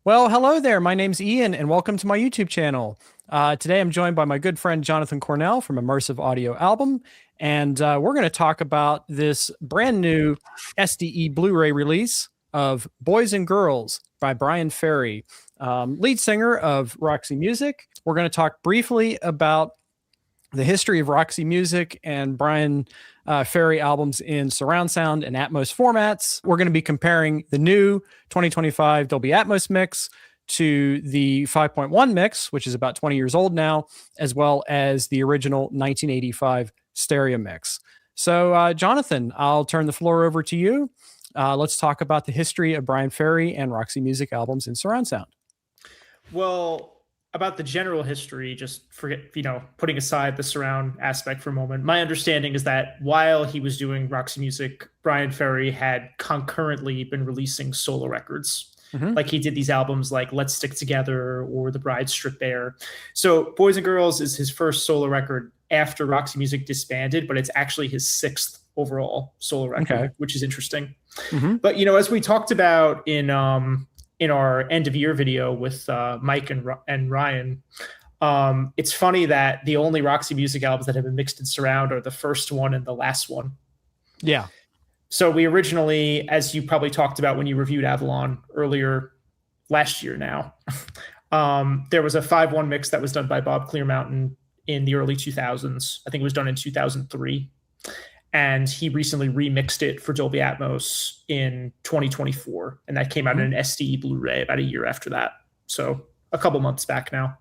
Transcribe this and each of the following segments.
Well, hello there. My name's Ian, and welcome to my YouTube channel. Today, I'm joined by my good friend Jonathan Cornell from Immersive Audio Album, and we're going to talk about this brand new SDE Blu-ray release of Boys and Girls by Bryan Ferry, lead singer of Roxy Music. We're going to talk briefly about the history of Roxy Music and Bryan Ferry albums in surround sound and Atmos formats. We're going to be comparing the new 2025 Dolby Atmos mix to the 5.1 mix, which is about 20 years old now, as well as the original 1985 stereo mix. So, Jonathan, I'll turn the floor over to you. Let's talk about the history of Bryan Ferry and Roxy Music albums in surround sound. Well, about the general history, just forget, putting aside the surround aspect for a moment, my understanding is that while he was doing Roxy Music, Bryan Ferry had concurrently been releasing solo records. Like he did these albums like Let's Stick Together or The Bride Stripped Bare. So Boys and Girls is his first solo record after Roxy Music disbanded, but it's actually his sixth overall solo record, which is interesting. But, as we talked about in our end of year video with Mike and Ryan, it's funny that the only Roxy Music albums that have been mixed in surround are the first one and the last one. Yeah. So we originally, as you probably talked about when you reviewed Avalon earlier last year now, there was a 5.1 mix that was done by Bob Clearmountain in the early 2000s. I think it was done in 2003. And he recently remixed it for Dolby Atmos in 2024. And that came out in an SDE Blu-ray about a year after that. So a couple months back now.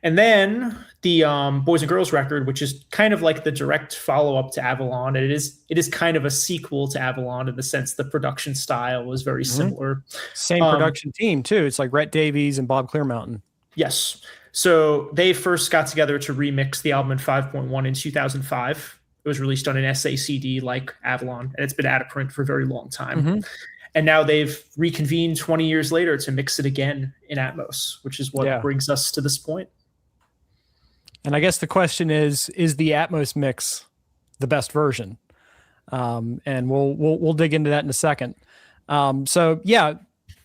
And then the Boys and Girls record, which is kind of like the direct follow-up to Avalon. And it is kind of a sequel to Avalon in the sense the production style is very similar. Same production team, too. It's like Rhett Davies and Bob Clearmountain. Yes. So they first got together to remix the album in 5.1 in 2005. It was released on an SACD like Avalon, and it's been out of print for a very long time. And now they've reconvened 20 years later to mix it again in Atmos, which is what brings us to this point. And I guess the question is the Atmos mix the best version? And we'll dig into that in a second. So yeah,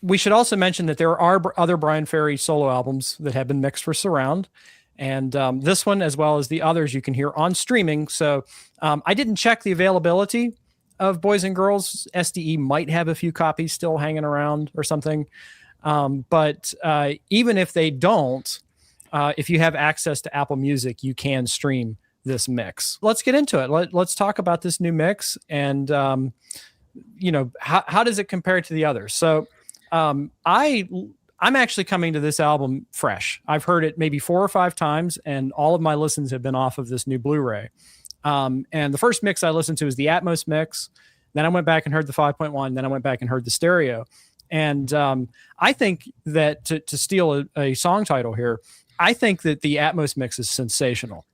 we should also mention that there are other Bryan Ferry solo albums that have been mixed for surround. And this one, as well as the others, you can hear on streaming. So I didn't check the availability of Boys and Girls. SDE might have a few copies still hanging around or something. But even if they don't, if you have access to Apple Music, you can stream this mix. Let's get into it. Let's talk about this new mix and, how does it compare to the others? So I'm actually coming to this album fresh. I've heard it maybe 4 or 5 times, and all of my listens have been off of this new Blu-ray. And the first mix I listened to was the Atmos mix. Then I went back and heard the 5.1. Then I went back and heard the stereo. And I think that to steal a song title here, I think that the Atmos mix is sensational.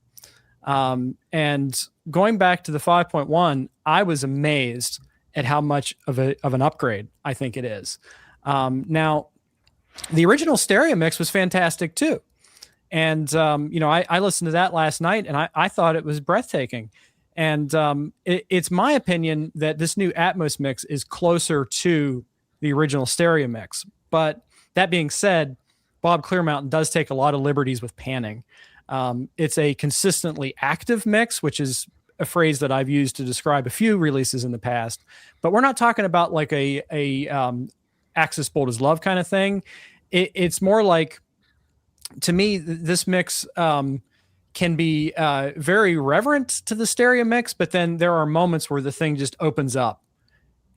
And going back to the 5.1, I was amazed at how much of an upgrade I think it is. Now, the original stereo mix was fantastic too. And, I listened to that last night and I thought it was breathtaking. And it's my opinion that this new Atmos mix is closer to the original stereo mix. But that being said, Bob Clearmountain does take a lot of liberties with panning. It's a consistently active mix, which is a phrase that I've used to describe a few releases in the past. But we're not talking about like a Axis Bold as Love kind of thing. It's more like, to me, this mix can be very reverent to the stereo mix, but then there are moments where the thing just opens up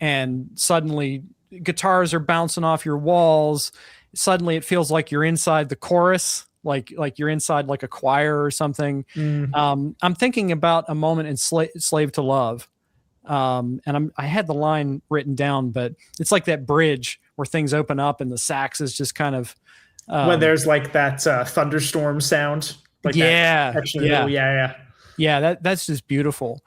and suddenly guitars are bouncing off your walls. Suddenly it feels like you're inside the chorus, like you're inside like a choir or something. I'm thinking about a moment in Slave to Love. And I had the line written down, but it's like that bridge where things open up and the sax is just kind of when there's like that thunderstorm sound. Like that's just beautiful.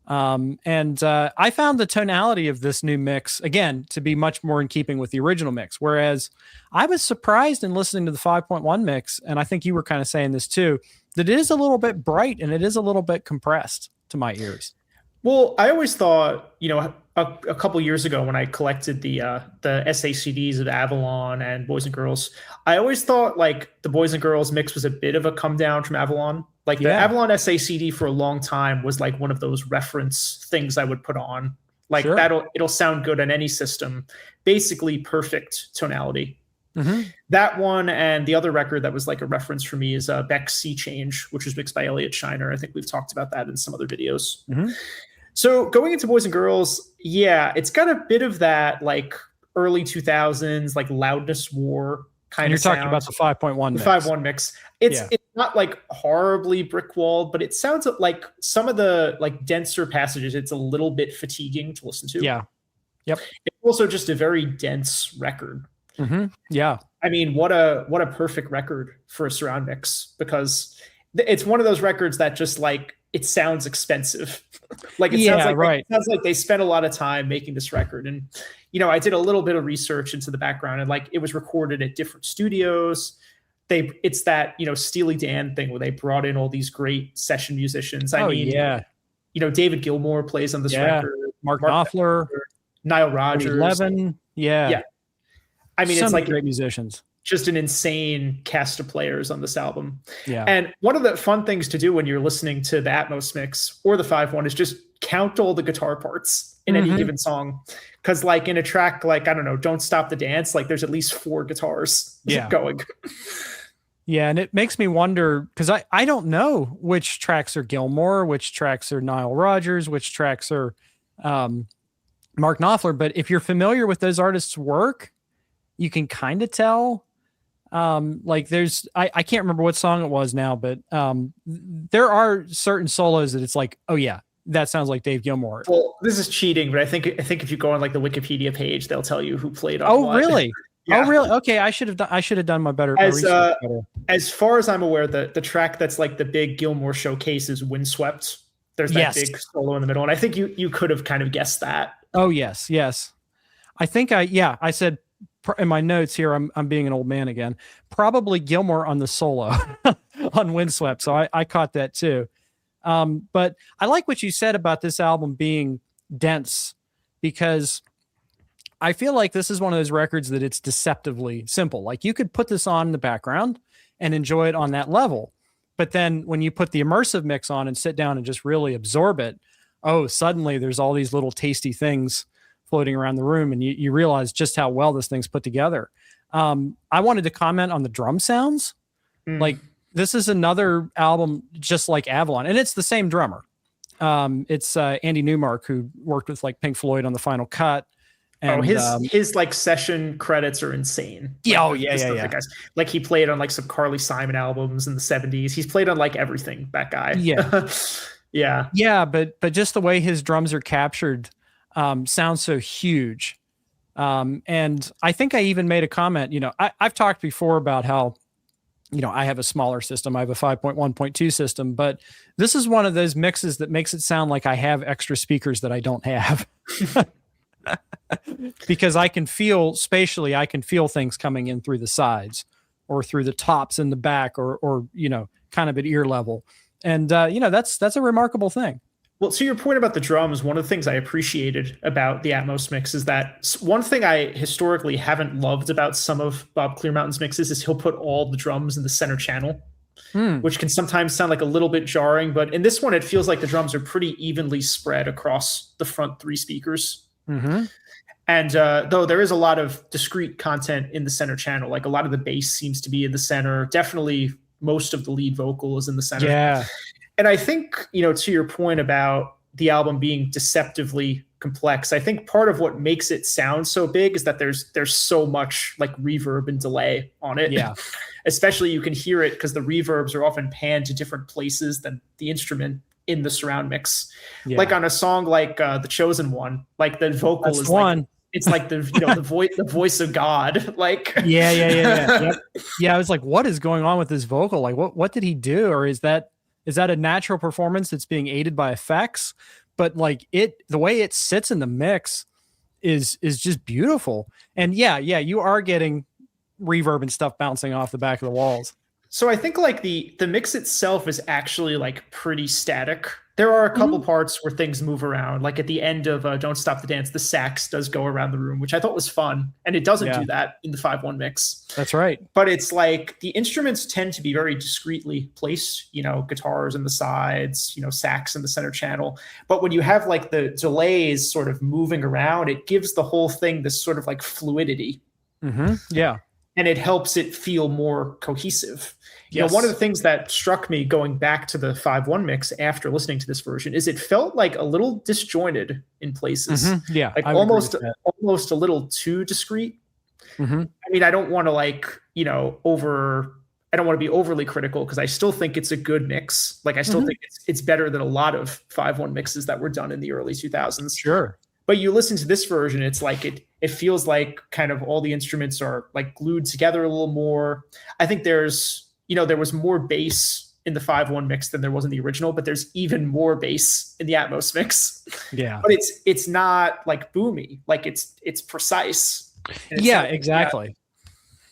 And I found the tonality of this new mix, again, to be much more in keeping with the original mix. Whereas I was surprised in listening to the 5.1 mix, and I think you were kind of saying this too, that it is a little bit bright and it is a little bit compressed to my ears. Well, I always thought, a couple years ago when I collected the SACDs of Avalon and Boys and Girls, I always thought like the Boys and Girls mix was a bit of a come down from Avalon. Like the Avalon SACD for a long time was like one of those reference things I would put on. Like it'll sound good on any system. Basically perfect tonality. That one and the other record that was like a reference for me is Beck's Sea Change, which was mixed by Elliot Shiner. I think we've talked about that in some other videos. So going into Boys and Girls, yeah, it's got a bit of that like early 2000s, like loudness war kind of sound. You're talking about the 5.1 mix. The 5.1 mix. It's not like horribly brick walled, but it sounds like some of the like denser passages, it's a little bit fatiguing to listen to. Yeah. Yep. It's also just a very dense record. Yeah. I mean, what a perfect record for a surround mix, because it's one of those records that just like it sounds expensive. Like it sounds like it sounds like they spent a lot of time making this record. And you know, I did a little bit of research into the background, and like it was recorded at different studios. It's that, you know, Steely Dan thing where they brought in all these great session musicians. I mean, you know, David Gilmour plays on this record. Mark Knopfler, Nile Rodgers, Levin. Yeah. I mean, it's like great musicians. Just an insane cast of players on this album. Yeah. And one of the fun things to do when you're listening to the Atmos mix or the 5.1 is just count all the guitar parts in any given song. Because like in a track like, I don't know, Don't Stop the Dance, like there's at least 4 guitars going. Yeah, and it makes me wonder, because I don't know which tracks are Gilmour, which tracks are Nile Rodgers, which tracks are Mark Knopfler. But if you're familiar with those artists' work, you can kind of tell. Like there's, I can't remember what song it was now, but there are certain solos that it's like, oh yeah, that sounds like Dave Gilmour. Well, this is cheating, but I think if you go on like the Wikipedia page, they'll tell you who played on. Oh, really? Yeah. Oh, really? Okay, I should have done my research better. As far as I'm aware, the track that's like the big Gilmour showcase is Windswept. There's that big solo in the middle, and I think you could have kind of guessed that. Oh yes. I think I said in my notes here, I'm being an old man again. Probably Gilmour on the solo on Windswept, so I caught that too. But I like what you said about this album being dense, because I feel like this is one of those records that it's deceptively simple. Like you could put this on in the background and enjoy it on that level. But then when you put the immersive mix on and sit down and just really absorb it, suddenly there's all these little tasty things floating around the room, and you realize just how well this thing's put together. I wanted to comment on the drum sounds. Like this is another album just like Avalon, and it's the same drummer. It's Andy Newmark, who worked with like Pink Floyd on the Final Cut. And, his like session credits are insane. Yeah. Guys. Like he played on like some Carly Simon albums in the 70s. He's played on like everything, that guy. Yeah. But just the way his drums are captured sounds so huge. And I think I even made a comment, you know, I've talked before about how, you know, I have a smaller system. I have a 5.1.2 system, but this is one of those mixes that makes it sound like I have extra speakers that I don't have. Because I can feel spatially, I can feel things coming in through the sides or through the tops in the back, or you know, kind of at ear level. And you know, that's a remarkable thing. Well, to your point about the drums, one of the things I appreciated about the Atmos mix is that one thing I historically haven't loved about some of Bob Clearmountain's mixes is he'll put all the drums in the center channel, which can sometimes sound like a little bit jarring. But in this one, it feels like the drums are pretty evenly spread across the front 3 speakers. And though there is a lot of discrete content in the center channel, like a lot of the bass seems to be in the center. Definitely most of the lead vocal is in the center. Yeah. And I think, you know, to your point about the album being deceptively complex, I think part of what makes it sound so big is that there's so much like reverb and delay on it. Yeah. Especially you can hear it because the reverbs are often panned to different places than the instrument in the surround mix. Like on a song like The Chosen One, like the vocal is like, it's like the, you know, the voice of God. Like Yeah. I was like, what is going on with this vocal? Like what did he do? Or is that a natural performance that's being aided by effects? But like the way it sits in the mix is just beautiful. And yeah, you are getting reverb and stuff bouncing off the back of the walls. So I think like the mix itself is actually like pretty static. There are a couple parts where things move around. Like at the end of Don't Stop the Dance, the sax does go around the room, which I thought was fun. And it doesn't do that in the 5-1 mix. That's right. But it's like the instruments tend to be very discreetly placed, guitars in the sides, sax in the center channel. But when you have like the delays sort of moving around, it gives the whole thing this sort of like fluidity. Yeah. And it helps it feel more cohesive. Yes. One of the things that struck me going back to the 5-1 mix after listening to this version is it felt like a little disjointed in places. Yeah. Like almost a little too discreet. I mean, I don't want to I don't want to be overly critical because I still think it's a good mix. Like I still think it's better than a lot of 5-1 mixes that were done in the early 2000s. Sure. But you listen to this version, it's like it feels like kind of all the instruments are like glued together a little more. I think there was more bass in the 5-1 mix than there was in the original, but there's even more bass in the Atmos mix. Yeah. But it's not like boomy, like it's precise. Yeah, exactly.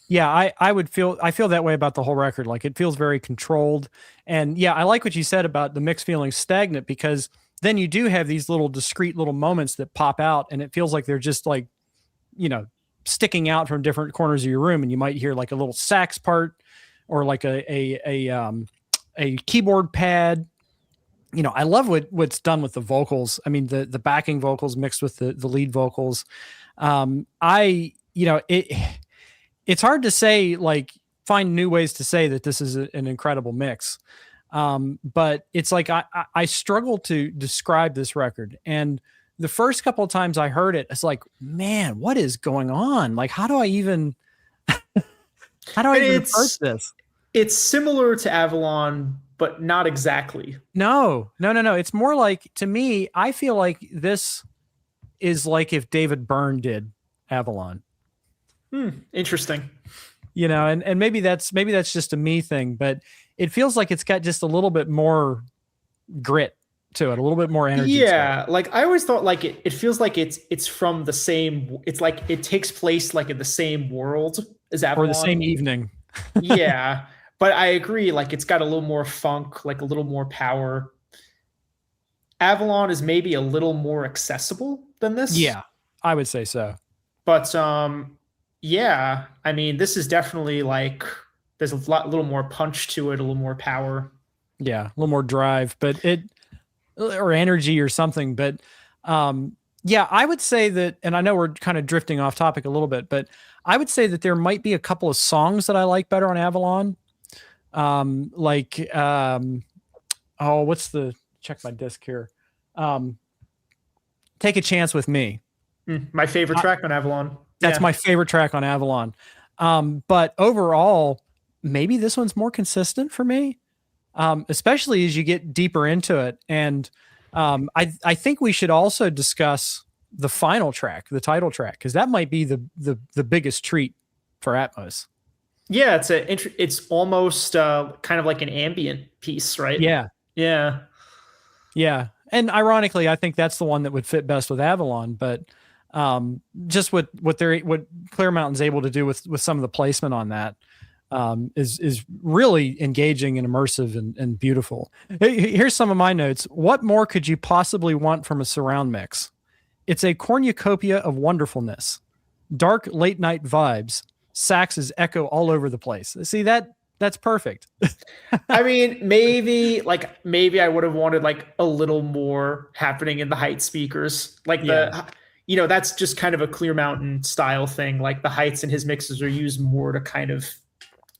Yeah, I feel that way about the whole record. Like it feels very controlled. And yeah, I like what you said about the mix feeling stagnant because then you do have these little discrete little moments that pop out and it feels like they're just like, sticking out from different corners of your room. And you might hear like a little sax part or like a keyboard pad. I love what's done with the vocals. I mean, the backing vocals mixed with the lead vocals. It's hard to say, like find new ways to say that this is an incredible mix. But it's like, I struggle to describe this record. And the first couple of times I heard it, it's like, man, what is going on? Like, how do I even approach this? It's similar to Avalon, but not exactly. No. It's more like, to me, I feel like this is like if David Byrne did Avalon. Interesting. And maybe that's just a me thing, but it feels like it's got just a little bit more grit to it, a little bit more energy. Yeah, like I always thought, like it feels like it's from the same. It's like it takes place like in the same world as Avalon, or the same evening. Yeah, but I agree. Like it's got a little more funk, like a little more power. Avalon is maybe a little more accessible than this. Yeah, I would say so. But yeah, I mean, this is definitely like there's a little more punch to it, a little more power. Yeah, a little more drive, but or energy or something. But yeah, I would say that, and I know we're kind of drifting off topic a little bit, but I would say that there might be a couple of songs that I like better on Avalon. Check my disc here. Take a Chance with Me. My favorite track on Avalon. That's my favorite track on Avalon. But overall, maybe this one's more consistent for me, especially as you get deeper into it. And I think we should also discuss the final track, the title track, because that might be the biggest treat for Atmos. Yeah, it's almost kind of like an ambient piece, right? Yeah. And ironically, I think that's the one that would fit best with Avalon, but just what Clear Mountain's able to do with some of the placement on that is really engaging and immersive and beautiful. Here's some of my notes. What more could you possibly want from a surround mix? It's a cornucopia of wonderfulness, dark late night vibes, saxes echo all over the place. See, that's perfect. I mean, maybe I would have wanted like a little more happening in the height speakers. That's just kind of a Clear Mountain style thing. Like the heights in his mixes are used more to kind of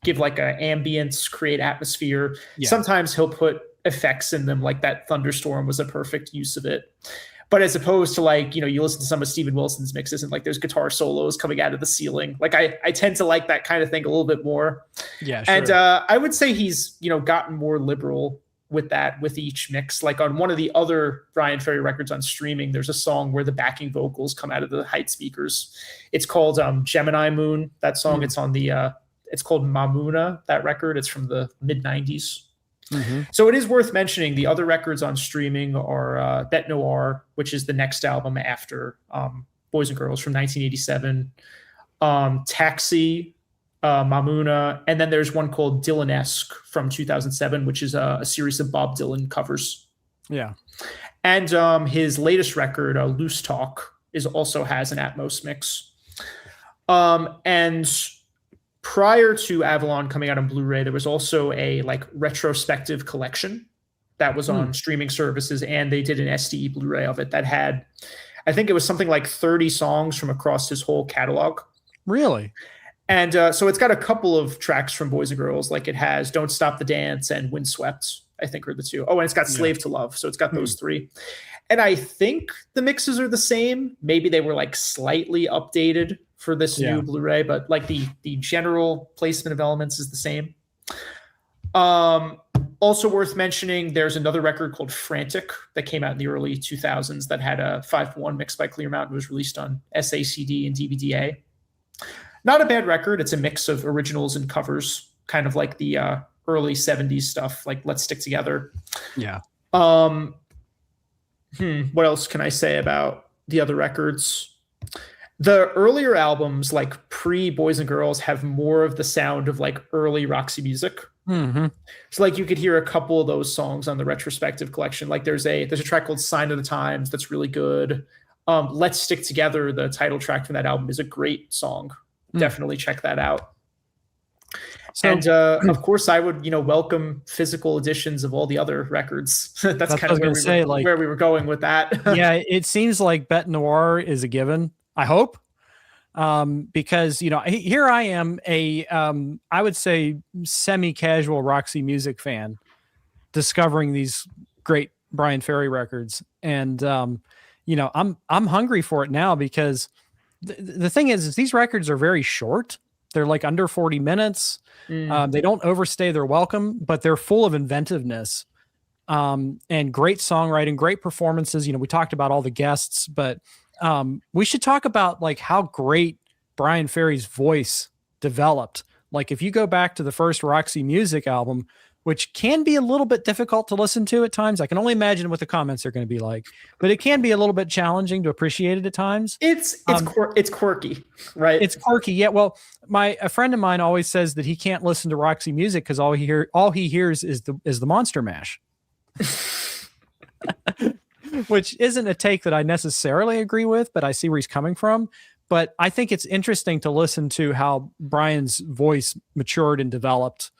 give like a ambience, create atmosphere. Yeah. Sometimes he'll put effects in them, like that thunderstorm was a perfect use of it. But as opposed to you listen to some of Steven Wilson's mixes and like there's guitar solos coming out of the ceiling. Like I tend to like that kind of thing a little bit more. Yeah, sure. And I would say he's, gotten more liberal with that with each mix. Like on one of the other Bryan Ferry records on streaming, there's a song where the backing vocals come out of the height speakers. It's called Gemini Moon. That song, it's on the, it's called Mamuna, that record. It's from the mid 90s. Mm-hmm. So it is worth mentioning the other records on streaming are Bet Noir, which is the next album after Boys and Girls from 1987. Taxi, Mamuna, and then there's one called Dylan-esque from 2007, which is a series of Bob Dylan covers. Yeah. And his latest record, Loose Talk, also has an Atmos mix. And prior to Avalon coming out on Blu-ray, there was also a like retrospective collection that was on streaming services, and they did an SDE Blu-ray of it that had, I think it was something like 30 songs from across his whole catalog. Really? And so it's got a couple of tracks from Boys and Girls, like it has Don't Stop the Dance and Windswept, I think are the two. Oh, and it's got Slave to Love. So it's got those three. And I think the mixes are the same. Maybe they were like slightly updated for this new Blu-ray, but like the general placement of elements is the same. Also worth mentioning, there's another record called Frantic that came out in the early 2000s that had a 5:1 mix by Clear Mountain. It was released on SACD and DVD-A. Not a bad record. It's a mix of originals and covers, kind of like the early 70s stuff, like Let's Stick Together. Yeah. What else can I say about the other records? The earlier albums, like pre-Boys and Girls, have more of the sound of like early Roxy music. Mm-hmm. So like you could hear a couple of those songs on the retrospective collection. Like there's a track called Sign of the Times that's really good. Let's Stick Together, the title track from that album, is a great song. Definitely check that out. So, and of course, I would welcome physical editions of all the other records. That's kind of where we were going with that. Yeah, it seems like Bête Noire is a given. I hope, because here I am, I would say semi-casual Roxy music fan, discovering these great Bryan Ferry records, and I'm hungry for it now because. The thing is these records are very short. They're like under 40 minutes. They don't overstay their welcome, but they're full of inventiveness and great songwriting, great performances. We talked about all the guests, but we should talk about like how great Bryan Ferry's voice developed. Like if you go back to the first Roxy Music album, which can be a little bit difficult to listen to at times. I can only imagine what the comments are going to be like, but it can be a little bit challenging to appreciate it at times. It's quirky, right? It's quirky. Yeah. Well, a friend of mine always says that he can't listen to Roxy music because all he hears is the Monster Mash, which isn't a take that I necessarily agree with, but I see where he's coming from. But I think it's interesting to listen to how Bryan's voice matured and developed.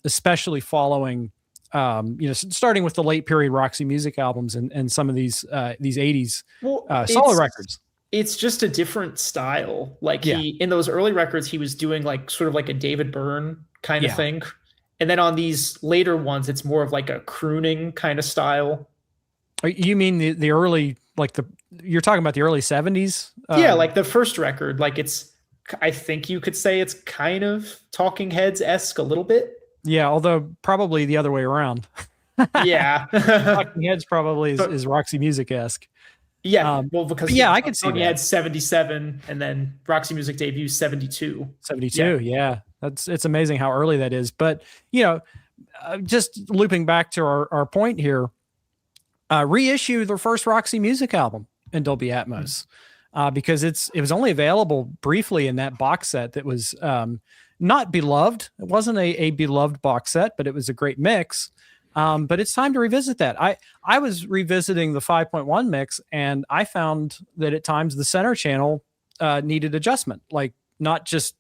Especially following, starting with the late period Roxy music albums and some of these 80s solo records. It's just a different style. Like in those early records, he was doing like sort of like a David Byrne kind of thing. And then on these later ones, it's more of like a crooning kind of style. You mean the early, you're talking about the early 70s? Yeah, like the first record, like I think you could say it's kind of Talking Heads-esque a little bit. Yeah, although probably the other way around. Yeah. Talking Heads probably is Roxy Music-esque. Yeah, because I could see Talking Heads 77 and then Roxy Music debut 72. 72, yeah. It's amazing how early that is. But, just looping back to our point here, reissue the first Roxy Music album in Dolby Atmos. Because it was only available briefly in that box set that was not beloved. It wasn't a beloved box set, but it was a great mix. But it's time to revisit that. I was revisiting the 5.1 mix, and I found that at times the center channel needed adjustment, like not just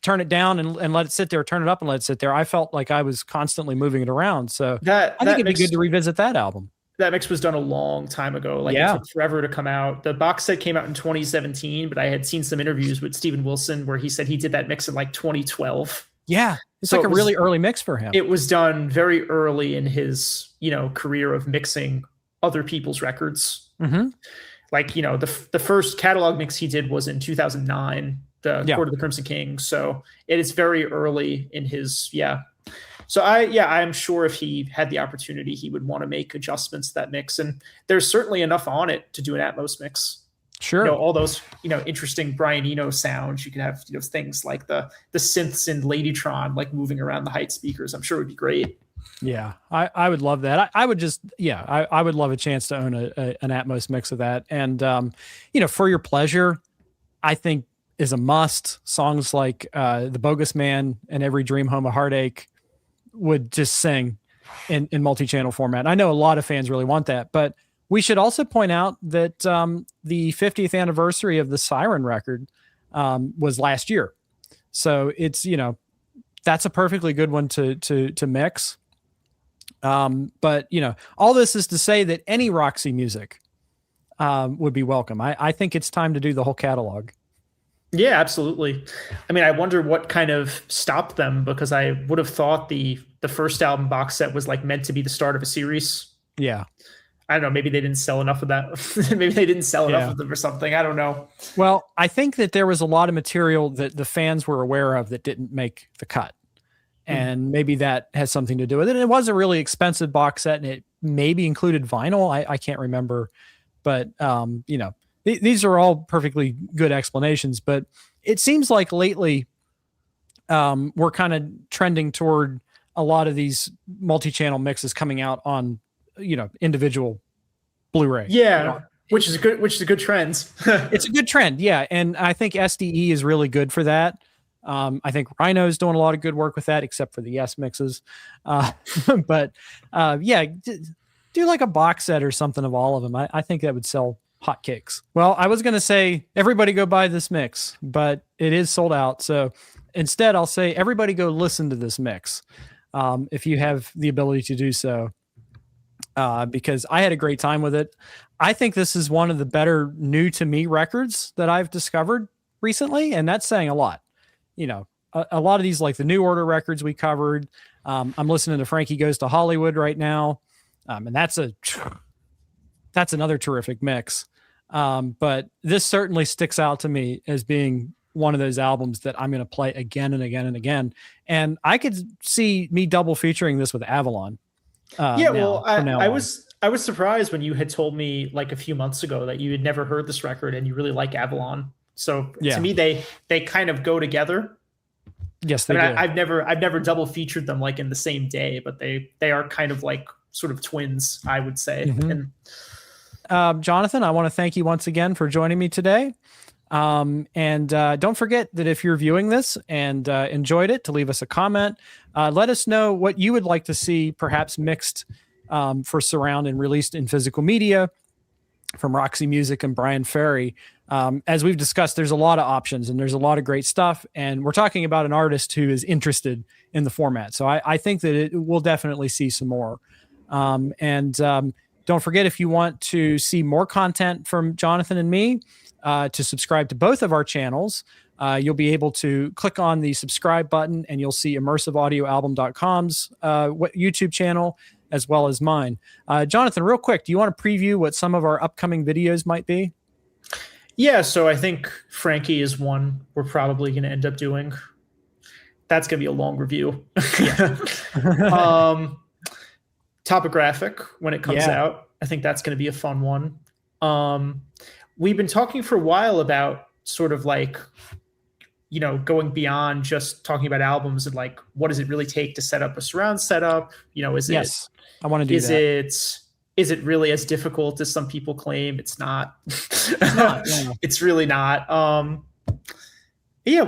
turn it down and let it sit there, turn it up and let it sit there. I felt like I was constantly moving it around. So I think it'd be good to revisit that album. That mix was done a long time ago. It took forever to come out. The box set came out in 2017, but I had seen some interviews with Steven Wilson where he said he did that mix in like 2012. Yeah. It's like a really early mix for him. It was done very early in his, career of mixing other people's records. Mm-hmm. Like, the first catalog mix he did was in 2009, the Court of the Crimson King. So it is very early in his, So I'm sure if he had the opportunity, he would want to make adjustments to that mix. And there's certainly enough on it to do an Atmos mix. Sure. All those, interesting Brian Eno sounds. You could have, things like the synths in Ladytron, like moving around the height speakers. I'm sure it would be great. Yeah, I would love that. I would just, I would love a chance to own an Atmos mix of that. And, for your pleasure, I think is a must. Songs like The Bogus Man and Every Dream Home a Heartache would just sing in multi-channel format. I know a lot of fans really want that, but we should also point out that the 50th anniversary of the Siren record was last year. So it's, that's a perfectly good one to mix. But all this is to say that any Roxy music would be welcome. I think it's time to do the whole catalog. Yeah, absolutely. I mean, I wonder what kind of stopped them, because I would have thought the first album box set was like meant to be the start of a series. Yeah. I don't know. Maybe they didn't sell enough of that. Maybe they didn't sell enough of them or something. I don't know. Well, I think that there was a lot of material that the fans were aware of that didn't make the cut. And maybe that has something to do with it. And it was a really expensive box set, and it maybe included vinyl. I can't remember. But, these are all perfectly good explanations. But it seems like lately we're kind of trending toward a lot of these multi-channel mixes coming out on individual Blu-ray. Yeah, which is a good trend. It's a good trend, yeah. And I think SDE is really good for that. I think Rhino's doing a lot of good work with that, except for the S mixes. But do like a box set or something of all of them. I think that would sell hotcakes. Well, I was going to say everybody go buy this mix, but it is sold out. So instead, I'll say everybody go listen to this mix if you have the ability to do so. Because I had a great time with it. I think this is one of the better new to me records that I've discovered recently, and that's saying a lot. A lot of these, like the New Order records we covered. I'm listening to Frankie Goes to Hollywood right now, and that's another terrific mix. But this certainly sticks out to me as being one of those albums that I'm going to play again and again and again. And I could see me double featuring this with Avalon. I was surprised when you had told me like a few months ago that you had never heard this record and you really like Avalon. So to me, they kind of go together. Yes, they do. I've never double featured them like in the same day, but they are kind of like sort of twins, I would say. Mm-hmm. And Jonathan, I want to thank you once again for joining me today. And don't forget that if you're viewing this and enjoyed it, to leave us a comment. Let us know what you would like to see perhaps mixed for surround and released in physical media from Roxy Music and Bryan Ferry. As we've discussed, there's a lot of options and there's a lot of great stuff. And we're talking about an artist who is interested in the format. So I think that we'll definitely see some more. Don't forget, if you want to see more content from Jonathan and me, to subscribe to both of our channels, you'll be able to click on the subscribe button and you'll see immersiveaudioalbum.com's YouTube channel as well as mine. Jonathan, real quick, do you want to preview what some of our upcoming videos might be? Yeah, so I think Frankie is one we're probably going to end up doing. That's going to be a long review. Topographic, when it comes out, I think that's going to be a fun one. We've been talking for a while about sort of like, going beyond just talking about albums and like, what does it really take to set up a surround setup? I want to do that. Is it really as difficult as some people claim? It's not. It's not. Yeah. It's really not. What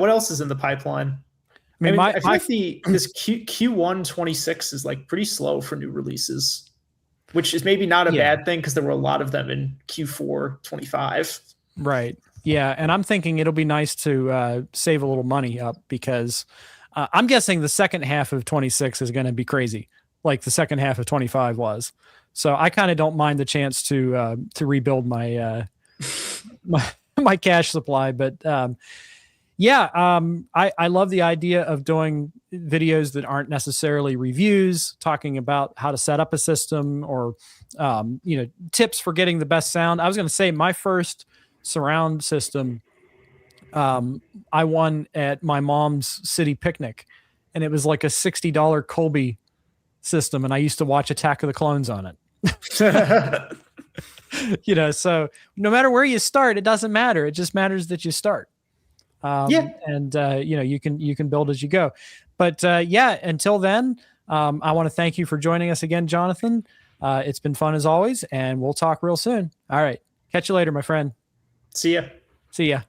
else is in the pipeline? I feel like this Q1 26 is like pretty slow for new releases, which is maybe not a bad thing because there were a lot of them in Q4 25. Right. Yeah. And I'm thinking it'll be nice to save a little money up because I'm guessing the second half of 26 is going to be crazy, like the second half of 25 was. So I kind of don't mind the chance to rebuild my my cash supply. But I love the idea of doing videos that aren't necessarily reviews, talking about how to set up a system or tips for getting the best sound. I was going to say my first surround system I won at my mom's city picnic, and it was like a $60 Colby system, and I used to watch Attack of the Clones on it. So no matter where you start, it doesn't matter. It just matters that you start. And you can build as you go. But until then, I want to thank you for joining us again, Jonathan. It's been fun as always, and we'll talk real soon. All right. Catch you later, my friend. See ya. See ya.